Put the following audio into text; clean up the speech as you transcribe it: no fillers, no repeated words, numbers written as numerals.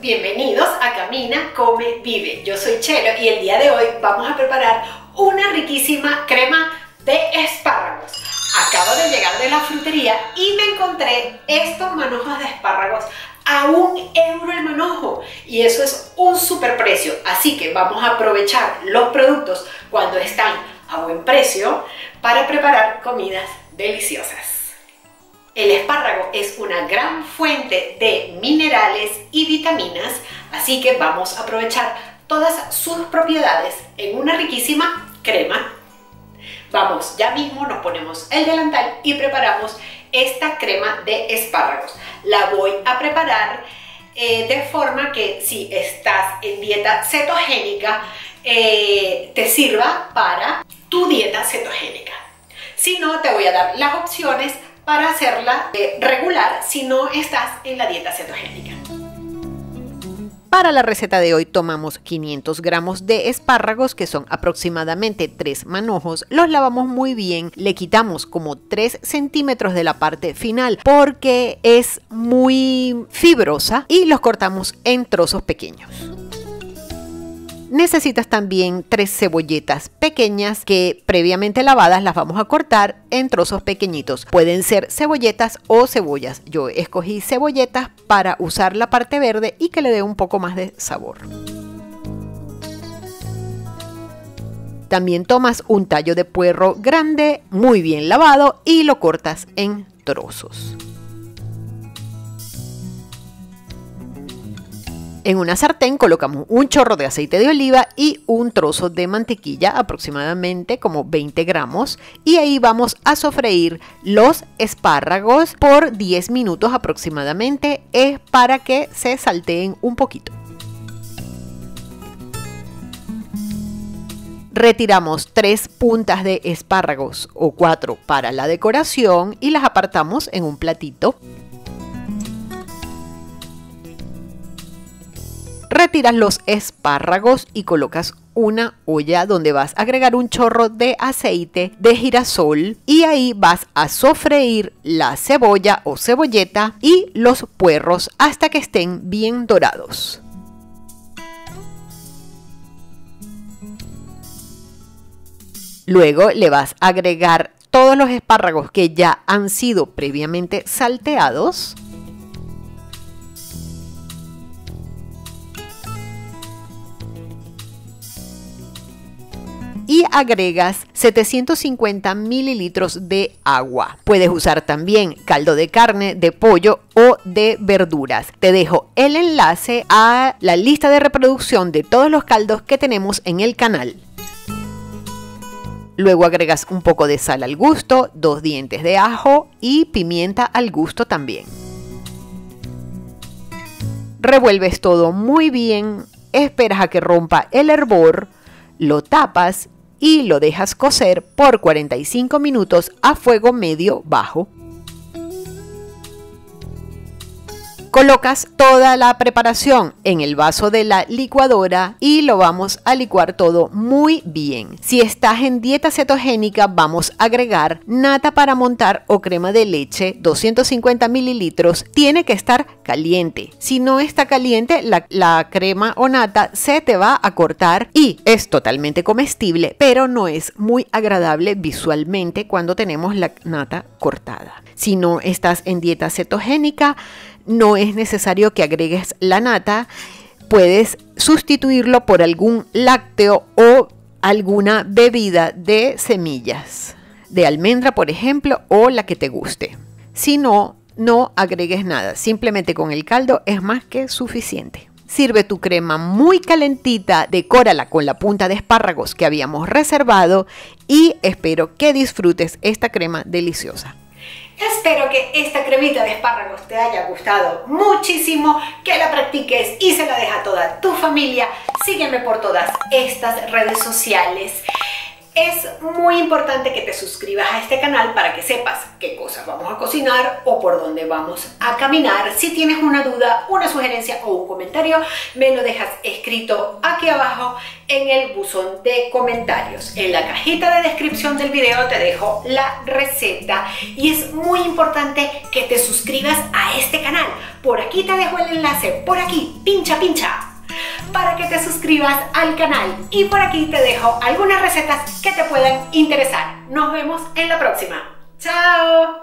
bienvenidos a Camina, Come, Vive. Yo soy Chelo y el día de hoy vamos a preparar una riquísima crema de espárragos. Acabo de llegar de la frutería y me encontré estos manojos de espárragos a €1 el manojo y eso es un super precio, así que vamos a aprovechar los productos cuando están a buen precio para preparar comidas deliciosas. El espárrago es una gran fuente de minerales y vitaminas, así que vamos a aprovechar todas sus propiedades en una riquísima crema. Vamos, ya mismo nos ponemos el delantal y preparamos esta crema de espárragos. La voy a preparar de forma que si estás en dieta cetogénica, te sirva para tu dieta cetogénica. Si no, te voy a dar las opciones para hacerla regular si no estás en la dieta cetogénica. Para la receta de hoy tomamos 500 gramos de espárragos, que son aproximadamente 3 manojos. Los lavamos muy bien, le quitamos como 3 centímetros de la parte final porque es muy fibrosa y los cortamos en trozos pequeños. Necesitas también 3 cebolletas pequeñas que previamente lavadas las vamos a cortar en trozos pequeñitos. Pueden ser cebolletas o cebollas. Yo escogí cebolletas para usar la parte verde y que le dé un poco más de sabor. También tomas un tallo de puerro grande, muy bien lavado, y lo cortas en trozos. En una sartén colocamos un chorro de aceite de oliva y un trozo de mantequilla, aproximadamente como 20 gramos, y ahí vamos a sofreír los espárragos por 10 minutos aproximadamente, es para que se salteen un poquito. Retiramos 3 puntas de espárragos o 4 para la decoración y las apartamos en un platito. Retiras los espárragos y colocas una olla donde vas a agregar un chorro de aceite de girasol y ahí vas a sofreír la cebolla o cebolleta y los puerros hasta que estén bien dorados. Luego le vas a agregar todos los espárragos que ya han sido previamente salteados. Y agregas 750 mililitros de agua. Puedes usar también caldo de carne, de pollo o de verduras. Te dejo el enlace a la lista de reproducción de todos los caldos que tenemos en el canal. Luego agregas un poco de sal al gusto, 2 dientes de ajo y pimienta al gusto también. Revuelves todo muy bien, esperas a que rompa el hervor, lo tapas y lo dejas cocer por 45 minutos a fuego medio bajo. Colocas toda la preparación en el vaso de la licuadora y lo vamos a licuar todo muy bien. Si estás en dieta cetogénica, vamos a agregar nata para montar o crema de leche, 250 mililitros. Tiene que estar caliente. Si no está caliente, la crema o nata se te va a cortar y es totalmente comestible, pero no es muy agradable visualmente cuando tenemos la nata cortada. Si no estás en dieta cetogénica, no es necesario que agregues la nata, puedes sustituirlo por algún lácteo o alguna bebida de semillas, de almendra por ejemplo, o la que te guste. Si no, no agregues nada, simplemente con el caldo es más que suficiente. Sirve tu crema muy calentita, decórala con la punta de espárragos que habíamos reservado y espero que disfrutes esta crema deliciosa. Espero que esta cremita de espárragos te haya gustado muchísimo, que la practiques y se la deja a toda tu familia. Sígueme por todas estas redes sociales. Es muy importante que te suscribas a este canal para que sepas qué cosas vamos a cocinar o por dónde vamos a caminar. Si tienes una duda, una sugerencia o un comentario, me lo dejas escrito aquí abajo en el buzón de comentarios. En la cajita de descripción del video te dejo la receta y es muy importante que te suscribas a este canal. Por aquí te dejo el enlace, por aquí, pincha, para que te suscribas al canal, y por aquí te dejo algunas recetas que te puedan interesar. Nos vemos en la próxima. ¡Chao!